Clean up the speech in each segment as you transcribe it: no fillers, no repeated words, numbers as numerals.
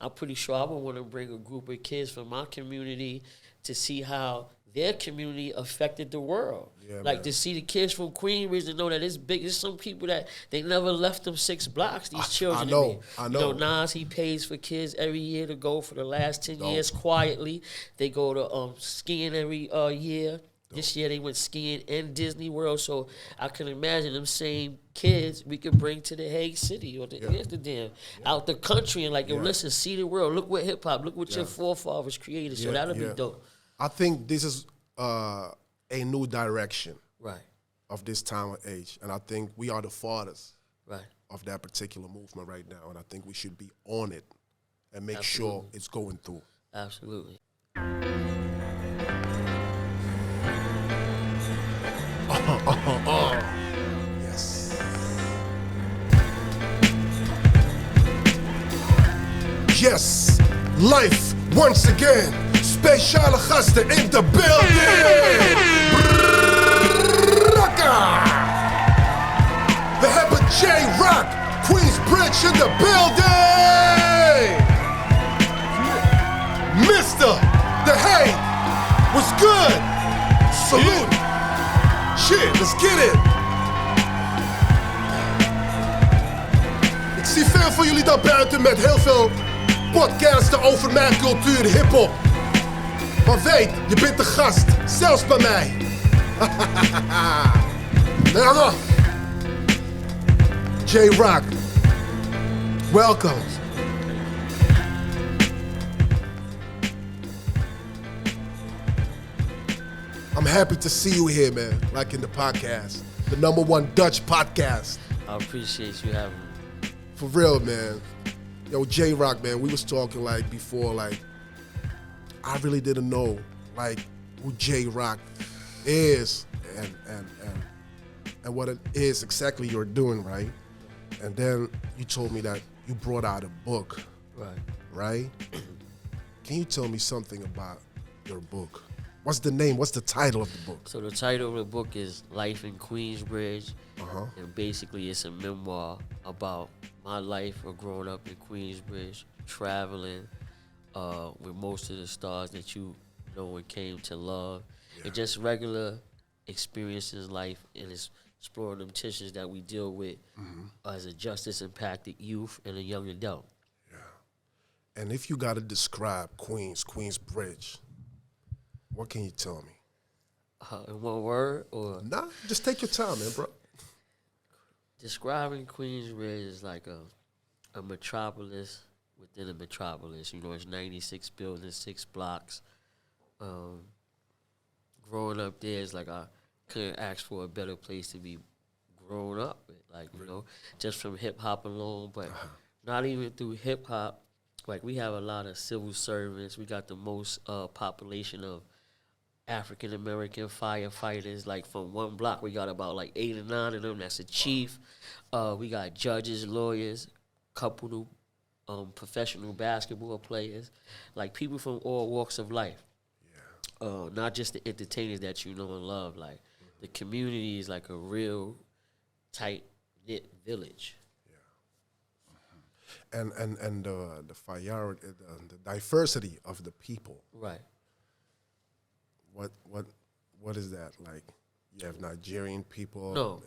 I'm pretty sure I would want to bring a group of kids from my community to see how their community affected the world. Yeah, like man. to see the kids from Queensbridge and know that it's big. There's some people that they never left them 6 blocks. These children. I know. You know, Nas, he pays for kids every year to go for the last 10 years quietly. They go to skiing every year. This year they went skiing in Disney World, so I can imagine them same kids we could bring to the Hague City or the Amsterdam, out the country, and like, yo, listen, see the world. Look what hip hop. Look what your forefathers created. So that'll be dope. I think this is a new direction, right, of this time and age, and I think we are the fathers, right, of that particular movement right now, and I think we should be on it and make sure it's going through. Absolutely. Yes. Yes, life once again. Speciale gasten in the building. We hebben JaRock, Queensbridge in the building. Mr. The Haque, what's good? Salute. Shit, let's get it. Ik zie veel van jullie daar buiten met heel veel podcasten over mijn cultuur, hiphop. Maar weet, je bent de gast, zelfs bij mij. Nou, JaRock, welcome. I'm happy to see you here, man, like in the podcast. The #1 Dutch podcast. I appreciate you having me. For real, man. Yo, JaRock, man, we was talking like before, like, I really didn't know, like, who JaRock is and what it is exactly you're doing, right? And then you told me that you brought out a book, right? Can you tell me something about your book? What's the name? What's the title of the book? So the title of the book is Life in Queensbridge. And basically it's a memoir about my life of growing up in Queensbridge, traveling with most of the stars that you know and came to love. And just regular experiences in life and exploring them tensions that we deal with as a justice-impacted youth and a young adult. Yeah. And if you got to describe Queensbridge, what can you tell me? In one word, or? Nah, just take your time, man, bro. Describing Queensbridge is like a metropolis within a metropolis. You know, it's 96 buildings, 6 blocks. Growing up there is like I couldn't ask for a better place to be grown up with. Like, you know, just from hip-hop alone, but not even through hip-hop. Like, we have a lot of civil servants. We got the most population of African-American firefighters. Like, from one block, we got about like 8 or 9 of them. That's a chief. We got judges, lawyers, couple of professional basketball players. Like, people from all walks of life. Yeah. Not just the entertainers that you know and love. Like, the community is like a real tight-knit village. And the diversity of the people. Right. What is that like? You have Nigerian people, No.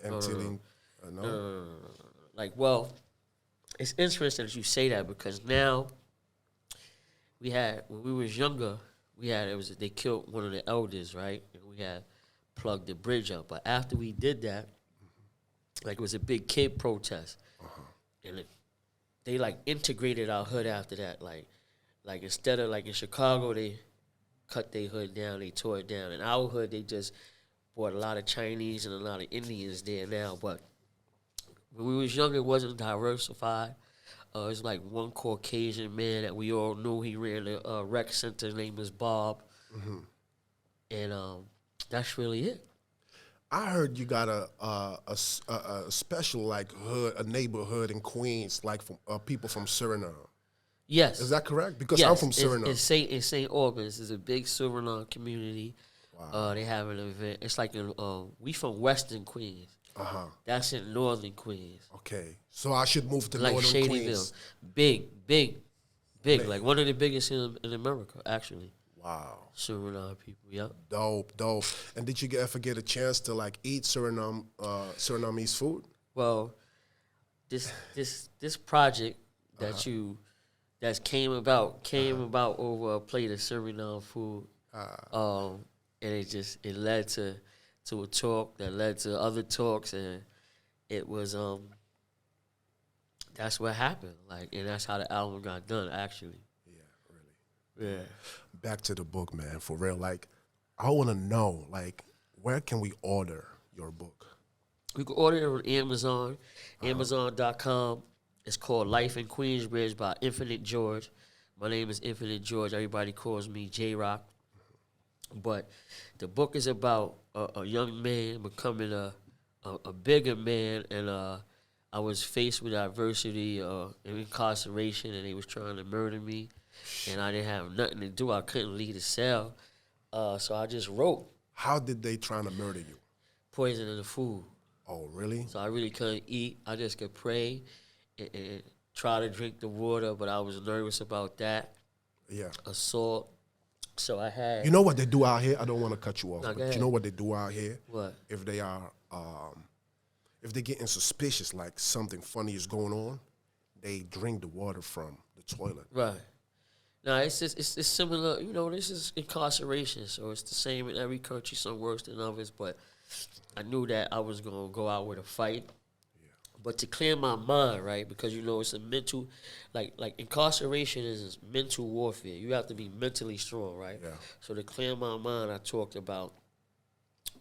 Like, well, it's interesting that you say that because now when we was younger, they killed one of the elders, right? And we had plugged the bridge up. But after we did that, like, it was a big kid protest, and they like integrated our hood after that. Like instead of like in Chicago, they cut their hood down, they tore it down. In our hood, they just brought a lot of Chinese and a lot of Indians there now. But when we was younger, it wasn't diversified. It was like one Caucasian man that we all knew. He ran the rec center. His name was Bob. And that's really it. I heard you got a special like hood, a neighborhood in Queens, like from people from Suriname. Yes. Is that correct? Because I'm from Suriname. In St. Albans, there's a big Suriname community. Wow. They have an event. It's like we from Western Queens. That's in Northern Queens. Okay, so I should move to like Northern Shadyville. Queens. Big Big, Man. like one of the biggest in America, actually. Wow. Suriname people, yep. Dope. And did you ever get a chance to like eat Surinamese food? Well, this project that came about over a plate of Suriname food. And it led to a talk that led to other talks, and it was that's what happened. Like, and that's how the album got done, actually. Yeah, really. Yeah. Back to the book, man, for real. Like, I want to know, like, where can we order your book? You can order it on Amazon, Amazon.com. It's called Life in Queensbridge by Infinite George. My name is Infinite George. Everybody calls me JaRock. But the book is about a young man becoming a bigger man, and I was faced with adversity and incarceration, and they was trying to murder me, and I didn't have nothing to do. I couldn't leave the cell, so I just wrote. How did they try to murder you? Poison in the food. Oh, really? So I really couldn't eat. I just could pray and try to drink the water, but I was nervous about that. Yeah. Assault. So I had. You know what they do out here? I don't want to cut you off, No, go but ahead. you know what they do out here? What? If they are, if they're getting suspicious, like something funny is going on, they drink the water from the toilet. Right. No, it's just it's similar. You know, this is incarceration, so it's the same in every country. Some worse than others, but I knew that I was gonna go out with a fight. But to clear my mind, right, because, you know, it's a mental, like incarceration is mental warfare. You have to be mentally strong, right? Yeah. So to clear my mind, I talked about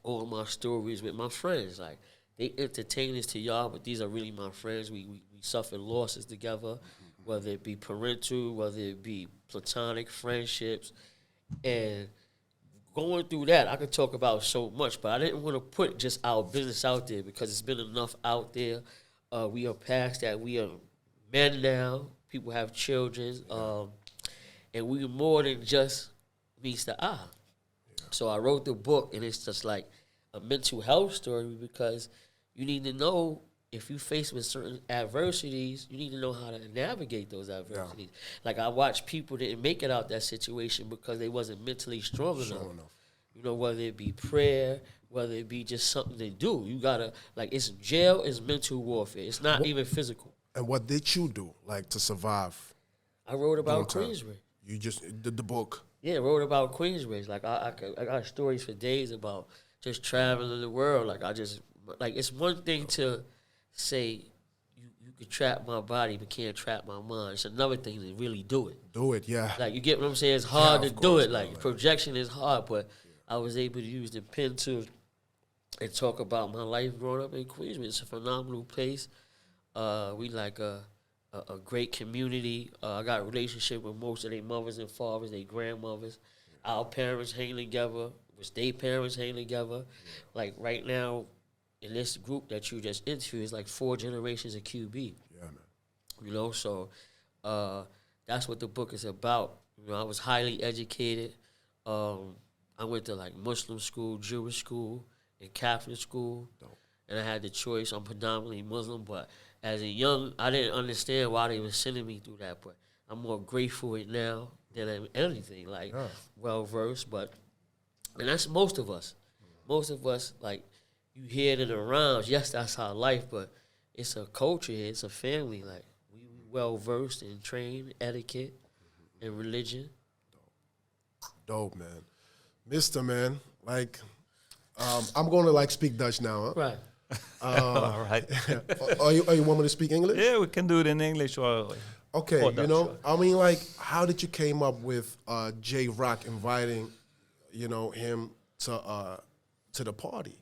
all my stories with my friends. Like, they entertainers to y'all, but these are really my friends. We suffered losses together, whether it be parental, whether it be platonic friendships. And going through that, I could talk about so much, but I didn't want to put just our business out there because it's been enough out there. We are past that. We are men now. People have children. And we're more than just meets the eye. Yeah. So I wrote the book, and it's just like a mental health story because you need to know if you face with certain adversities, you need to know how to navigate those adversities. Yeah. Like, I watch people that didn't make it out that situation because they wasn't mentally strong enough. You know, whether it be prayer, whether it be just something to do. You gotta, like, it's jail is mental warfare. It's not even physical. And what did you do, like, to survive? I wrote about Queensbridge. You just did the book? Yeah, wrote about Queensbridge. Like, I got stories for days about just traveling the world. Like, it's one thing to say you can trap my body but can't trap my mind. It's another thing to really do it. Do it, yeah. Like, you get what I'm saying? It's hard to do it. Like, projection is hard, but I was able to use the pen and talk about my life growing up in Queensbridge. It's a phenomenal place. We like a great community. I got a relationship with most of their mothers and fathers, their grandmothers. Our parents hang together, which their parents hang together. Like, right now, in this group that you just interviewed, it's like 4 generations of QB. Yeah, man. You know, so that's what the book is about. You know, I was highly educated. I went to, like, Muslim school, Jewish school, and Catholic school. Dope. And I had the choice. I'm predominantly Muslim, but as a young, I didn't understand why they were sending me through that. But I'm more grateful it now than anything, like, well-versed. And that's most of us. Most of us, like, you hear it in the rounds. Yes, that's our life, but it's a culture here. It's a family. Like, we well-versed and trained, etiquette, and religion. Dope, man. Mr. Man, like, I'm going to, like, speak Dutch now, huh? Right. All right. Are you want me to speak English? Yeah, we can do it in English or okay, or you Dutch, know, right. I mean, like, how did you came up with JaRock inviting, you know, him to the party?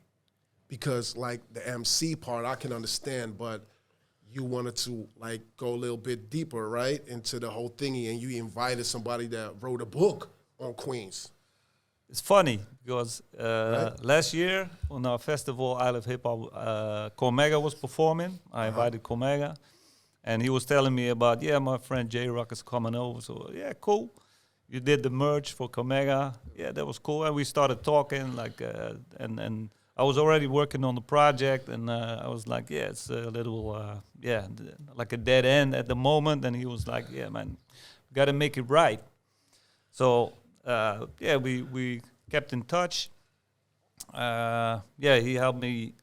Because, like, the MC part I can understand, but you wanted to, like, go a little bit deeper, right, into the whole thingy, and you invited somebody that wrote a book on Queens. It's funny because last year on our festival, I Love Hip Hop, Cormega was performing. I invited Cormega, and he was telling me about, yeah, my friend JaRock is coming over. So, yeah, cool. You did the merch for Cormega. Yeah, that was cool. And we started talking, like, and I was already working on the project, and I was like, yeah, it's a little, like a dead end at the moment. And he was like, yeah, man, got to make it right. So yeah, we kept in touch. Yeah, he helped me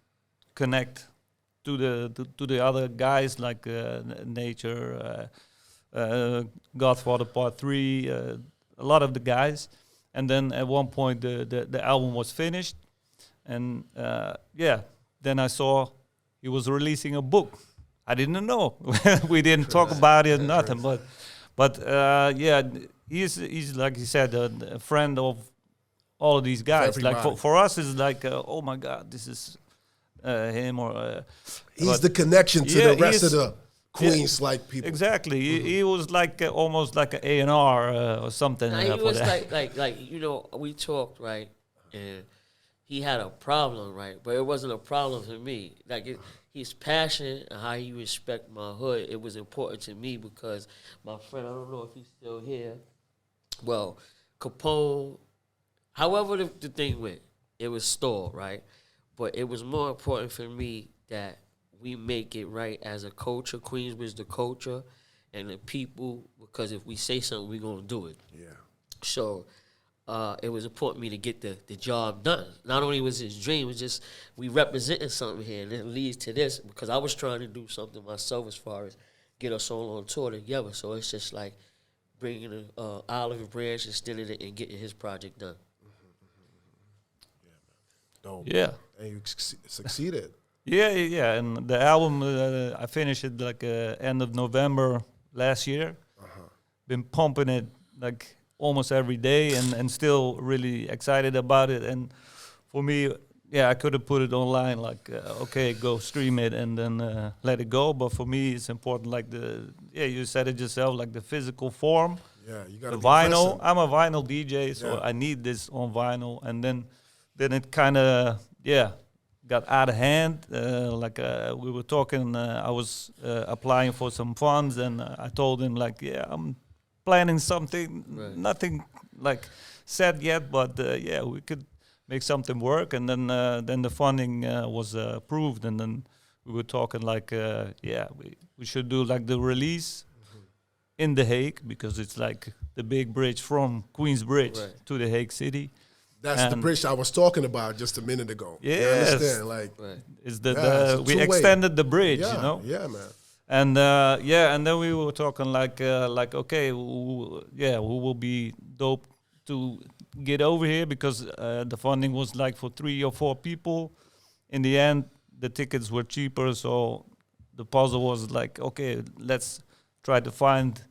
connect to the other guys like Nature, Godfather Part 3, a lot of the guys. And then at one point the album was finished, and yeah, then I saw he was releasing a book. I didn't know. We didn't talk about it, nothing. But yeah, he's like you said, a friend of all of these guys. Like for us, it's like, oh my God, this is him or. He's the connection to the rest of the Queens like people. Exactly. He was like almost like an A&R or something. Now, he was like you know, we talked, right, and he had a problem, right, but it wasn't a problem for me. Like his passion and how he respect my hood, it was important to me because my friend, I don't know if he's still here. Well, Capone, however the thing went, it was stalled, right? But it was more important for me that we make it right as a culture. Queens was the culture and the people, because if we say something, we're going to do it. Yeah. So it was important to me to get the job done. Not only was his dream, it was just we representing something here, and it leads to this, because I was trying to do something myself as far as get us all on tour together. So it's just like bringing an olive branch and stealing it and getting his project done. Dope. Yeah. And you succeeded. Yeah, and the album, I finished it like end of November last year. Been pumping it like almost every day, and still really excited about it. And for me, yeah, I could have put it online, like, okay, go stream it and then let it go. But for me, it's important, like you said it yourself, like the physical form. Yeah, you got to the vinyl. Present. I'm a vinyl DJ, so I need this on vinyl. And then it kind of, got out of hand. We were talking, I was applying for some funds, and I told him, like, I'm planning something, nothing like set yet, but we could make something work. And then the funding was approved, and then we were talking like, we should do like the release in the Hague, because it's like the big bridge from Queensbridge to the Hague City. That's the bridge I was talking about just a minute ago. Yeah, you understand? Like, is we extended the bridge, you know? Yeah, man. And and then we were talking like okay, who will be dope to get over here, because the funding was like for 3 or 4 people. In the end, the tickets were cheaper, so the puzzle was like, okay, let's try to find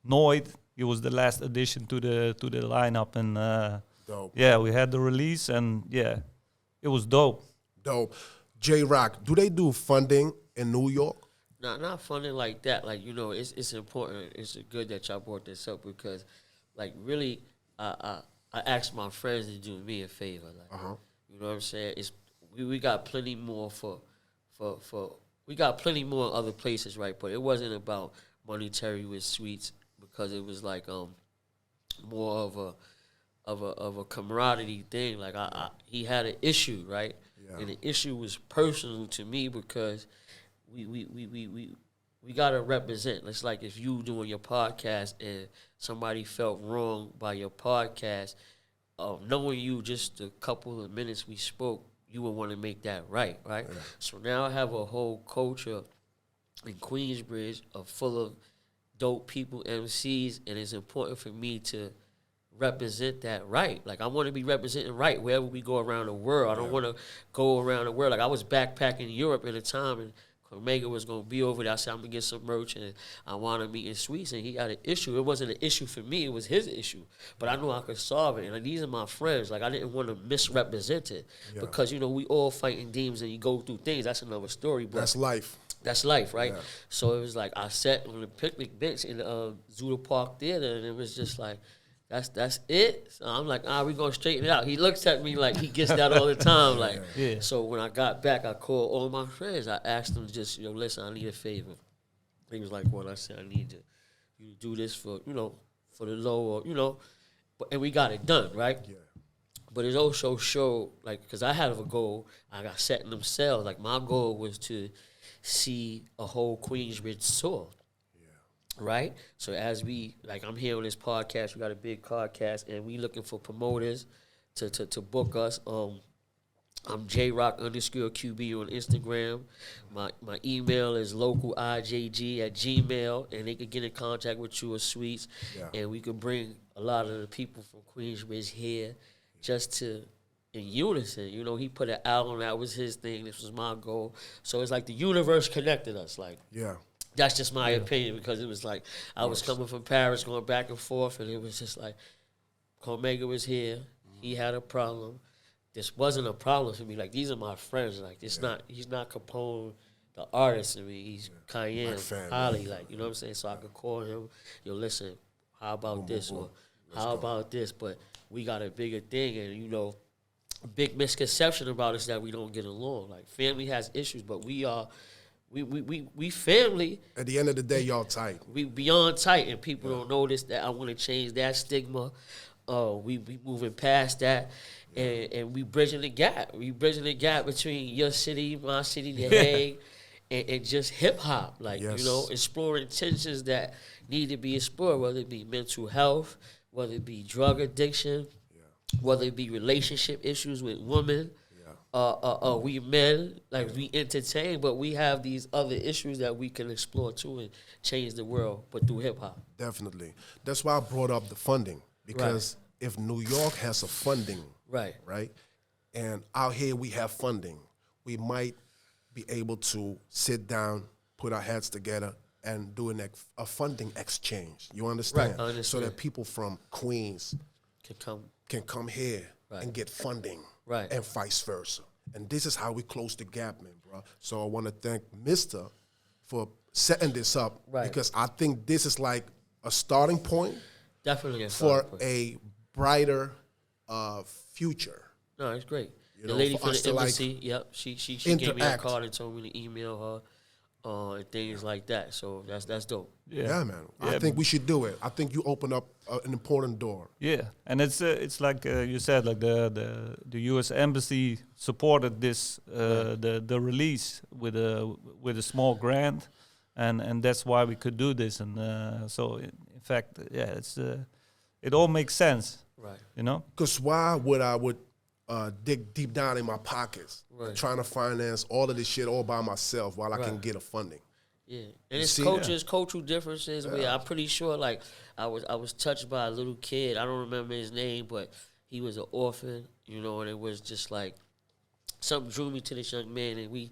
Noid. He was the last addition to the lineup, and dope. Yeah, we had the release, and it was dope. Dope. JaRock, do they do funding in New York? Not funding like that. Like, you know, it's important. It's good that y'all brought this up, because, like, really, I asked my friends to do me a favor. Like, you know what I'm saying? We got plenty more we got plenty more other places, right? But it wasn't about monetary with Sweets, because it was like more of a camaraderie thing. Like he had an issue, right? Yeah. And the issue was personal to me, because we gotta represent. It's like if you doing your podcast and somebody felt wrong by your podcast, knowing you just a couple of minutes we spoke, you would want to make that right? Yeah. So now I have a whole culture in Queensbridge full of dope people, MCs, and it's important for me to represent that right. Like, I want to be representing right wherever we go around the world. I don't want to go around the world. Like, I was backpacking Europe at a time, and Omega was going to be over there. I said, I'm going to get some merch, and I want to meet in Sweets, and he got an issue. It wasn't an issue for me. It was his issue. But I knew I could solve it. And like, these are my friends. Like, I didn't want to misrepresent it. Because, you know, we all fighting demons, and you go through things. That's another story. But that's life. That's life, right? Yeah. So it was like I sat on the picnic bench in the Zuda Park Theater, and it was just like, that's it. So I'm like, we gonna straighten it out. He looks at me like he gets that all the time. Like, So when I got back, I called all my friends. I asked them just, listen, I need a favor. He was like, what? I said, I need you to do this for the low, or and we got it done, right? Yeah. But it also showed, like, because I had a goal. I got set in themselves. Like, my goal was to see a whole Queensbridge tour. Yeah. right? So as we, like I'm here on this podcast, we got a big podcast, and we looking for promoters to book us. I'm JaRock _QB on Instagram. My email is localijg@gmail, and they could get in contact with you or Sweets, and we could bring a lot of the people from Queensbridge here just to in unison. You know, he put an album, that was his thing, this was my goal. So it's like the universe connected us. Like, that's just my opinion, because it was like I was coming from Paris, going back and forth, and it was just like Cormega was here. He had a problem. This wasn't a problem for me. Like, these are my friends. Like, it's not. He's not Capone, the artist. I mean, he's Cayenne, Holly. Like, you know what I'm saying? So I could call him. Yo, listen, how about this? Or how about this? But we got a bigger thing, and you know, a big misconception about us that we don't get along. Like, family has issues, but we are. We family. At the end of the day, y'all tight. We beyond tight, and people don't notice that. I want to change that stigma. We moving past that, and we bridging the gap. We bridging the gap between your city, my city, The Hague, and just hip hop. Like, you know, exploring tensions that need to be explored, whether it be mental health, whether it be drug addiction, whether it be relationship issues with women. We men, like, we entertain, but we have these other issues that we can explore too and change the world, but through hip hop. Definitely. That's why I brought up the funding, because if New York has a funding, right, and out here we have funding, we might be able to sit down, put our heads together, and do a funding exchange. You understand? Right. So that people from Queens can come here and get funding. Right. And vice versa. And this is how we close the gap, man, bro. So I want to thank Mr. for setting this up, because I think this is like a starting point. Definitely for a brighter future. No, it's great. You the know, lady for the embassy, like, she gave me a card and told me to email her. And things like that. So that's dope. Yeah, man. I think we should do it. I think you open up an important door. Yeah, and it's like you said, like the U.S. Embassy supported this the release with a small grant, and that's why we could do this. And so in fact, it all makes sense, right? You know, because why would I dig deep down in my pockets, trying to finance all of this shit all by myself while I can get a funding? Yeah, and it's cultural differences. Yeah. I'm pretty sure, like, I was touched by a little kid. I don't remember his name, but he was an orphan, you know, and it was just like something drew me to this young man, and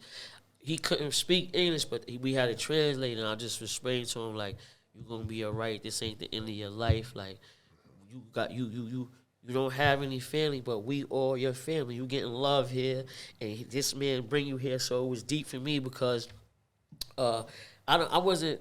he couldn't speak English, but we had a translator, and I just explained to him, like, you're gonna be all right. This ain't the end of your life. Like, you don't have any family, but we all your family. You getting love here, and this man bring you here. So it was deep for me, because I wasn't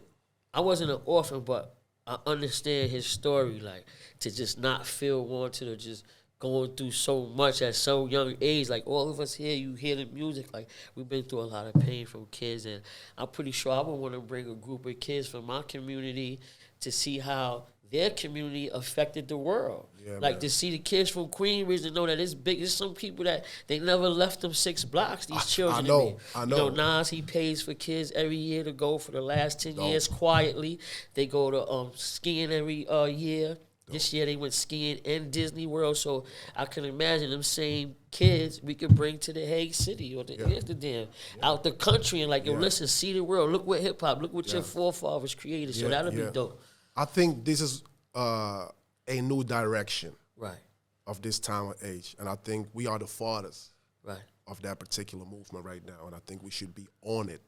an orphan, but I understand his story. Like, to just not feel wanted, or just going through so much at so young age. Like, all of us here, you hear the music. Like, we've been through a lot of pain from kids, and I'm pretty sure I would want to bring a group of kids from my community to see how their community affected the world. Yeah, like, man, to see the kids from Queensbridge, to know that it's big. There's some people that they never left them 6 blocks, these children. I know. You know, Nas, he pays for kids every year to go for the last 10 years quietly. They go to skiing every year. This year they went skiing in Disney World. So I can imagine them same kids we could bring to the Hague City or to Amsterdam, out the country, and like, yo, listen, see the world. Look what hip-hop, look what your forefathers created. So that'll be dope. I think this is a new direction of this time of age. And I think we are the fathers of that particular movement right now. And I think we should be on it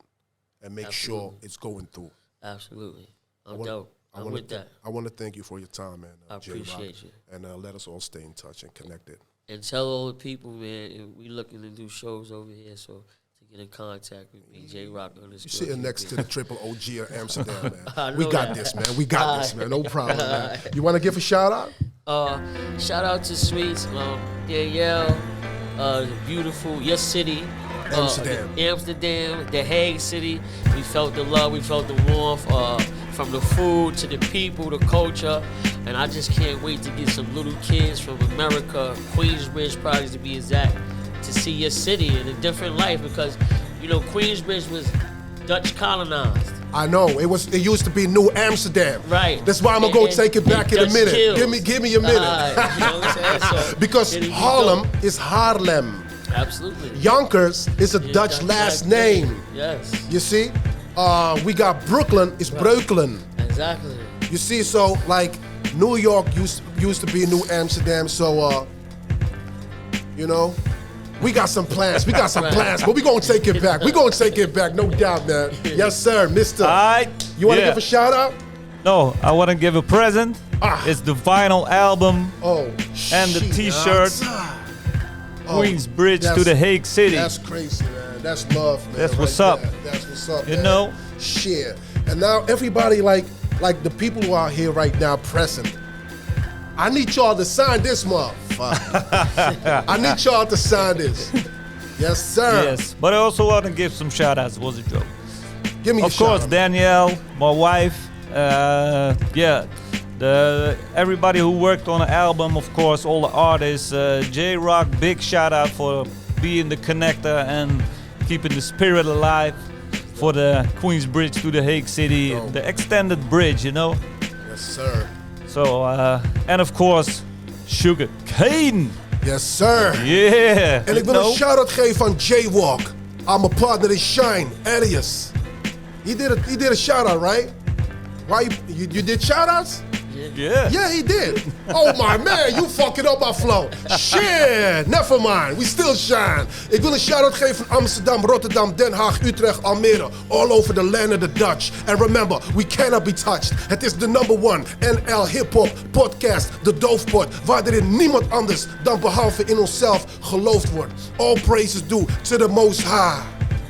and make sure it's going through. Absolutely. I'm dope. I'm with that. I want to thank you for your time, man. I appreciate you. And let us all stay in touch and connected. And tell all the people, man, we looking to do shows over here, so get in contact with me, JaRock. You're sitting next to the triple OG of Amsterdam, man. We got this, man. We got this, man. No problem, man. You want to give a shout out? Shout out to Sweets, Danielle, beautiful, your city, Amsterdam, the Hague City. We felt the love, we felt the warmth, from the food to the people, the culture. And I just can't wait to get some little kids from America, Queensbridge probably to be exact, to see your city in a different life, because, you know, Queensbridge was Dutch colonized. I know. It used to be New Amsterdam. Right. That's why I'm gonna go take it back in a minute. Chills. Give me a minute. You know what I'm saying? So, because Harlem is Haarlem. Absolutely. Yonkers is a Dutch last name. Yes. You see? We got Brooklyn, it's Breukelen. Exactly. You see, so like New York used to be New Amsterdam, so you know, we got some plans. But we gonna take it back. We gonna take it back, no doubt, man. Yes, sir, Mister. You wanna give a shout out? No, I wanna give a present. It's the vinyl album and the T-shirt. Queensbridge to the Hague City. That's crazy, man. That's love, man. That's what's up. That's what's up, you man. know? Shit. And now everybody, like the people who are here right now present, I need y'all to sign this motherfucker. I need y'all to sign this. Yes, sir. Yes, but I also want to give some shout outs. Was a joke. Give me a Of course, shout-out. Danielle, my wife. Everybody who worked on the album, of course, all the artists. JaRock, big shout out for being the connector and keeping the spirit alive for the Queensbridge to the Hague City, the extended bridge, you know. Yes, sir. So, and of course, SugaCane. Yes, sir. Yeah. En ik wil een shout-out geven aan JaRock. I'm a partner in Shine, Elias. He did a shout-out, right? Why you did shout-outs? Yeah. Yeah, he did. Oh my man, you fucking up my flow. Shit, never mind. We still shine. Ik wil een shout-out geven van Amsterdam, Rotterdam, Den Haag, Utrecht, Almere. All over the land of the Dutch. And remember, we cannot be touched. Het is de #1 NL Hiphop podcast, de Doofpod, waar er in niemand anders dan behalve in onszelf geloofd wordt. All praises due to the Most High.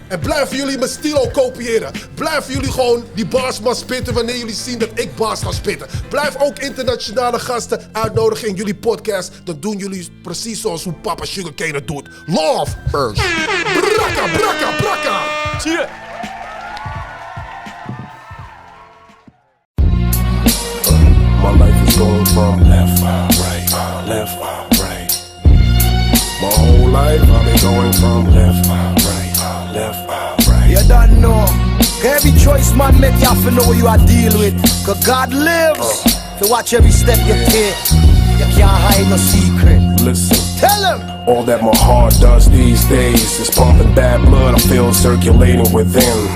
En blijven jullie mijn stilo kopiëren. Blijven jullie gewoon die bars maar spitten wanneer jullie zien dat ik bars ga spitten. Blijf ook internationale gasten uitnodigen in jullie podcast. Dan doen jullie precies zoals hoe papa SugaCane het doet. Love first. Brakka, brakka, brakka. Cheer. My life is going from left, right, left, right. My whole life I've been going from left, right, left, right. You don't know. Every choice man make you have to know who you are deal with. Cause God lives. To watch every step you take. You can't hide no secret. Listen. Tell him. All that my heart does these days is pumping bad blood I feel circulating within.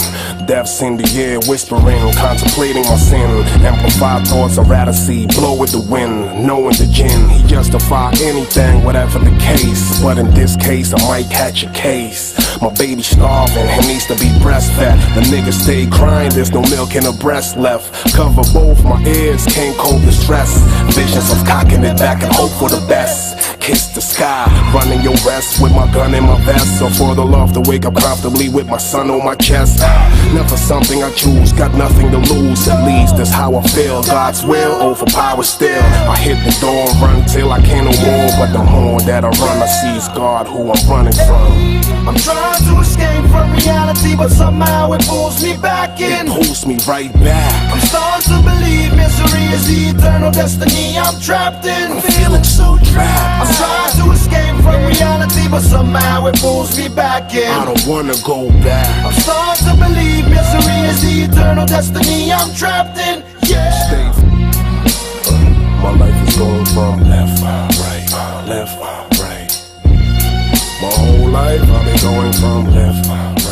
Death's in the air, whispering, contemplating my sin. Amplified thoughts I'd rather see blow with the wind. Knowing the gin, he justify anything, whatever the case. But in this case, I might catch a case. My baby starving, he needs to be breastfed. The nigga stay crying, there's no milk in her breast left. Cover both my ears, can't cope the stress. Visions of cocking it back and hope for the best. Kiss the sky, running your rest with my gun in my vest. So for the love to wake up comfortably with my son on my chest. Never something I choose, got nothing to lose. At least that's how I feel. God's will overpower still. I hit the door and run till I can't no more. But the more that I run, I see it's God who I'm running from. I'm trying to escape from reality, but somehow it pulls me back in. It pulls me right back. I'm starting to believe misery is the eternal destiny I'm trapped in. I'm feeling so trapped. I'm trying to escape from reality, but somehow it pulls me back in. I don't wanna go back. I'm starting to believe misery is the eternal destiny I'm trapped in. Yeah. Stay. My life is going from left, right, left, right. My whole life I've been going from left, right.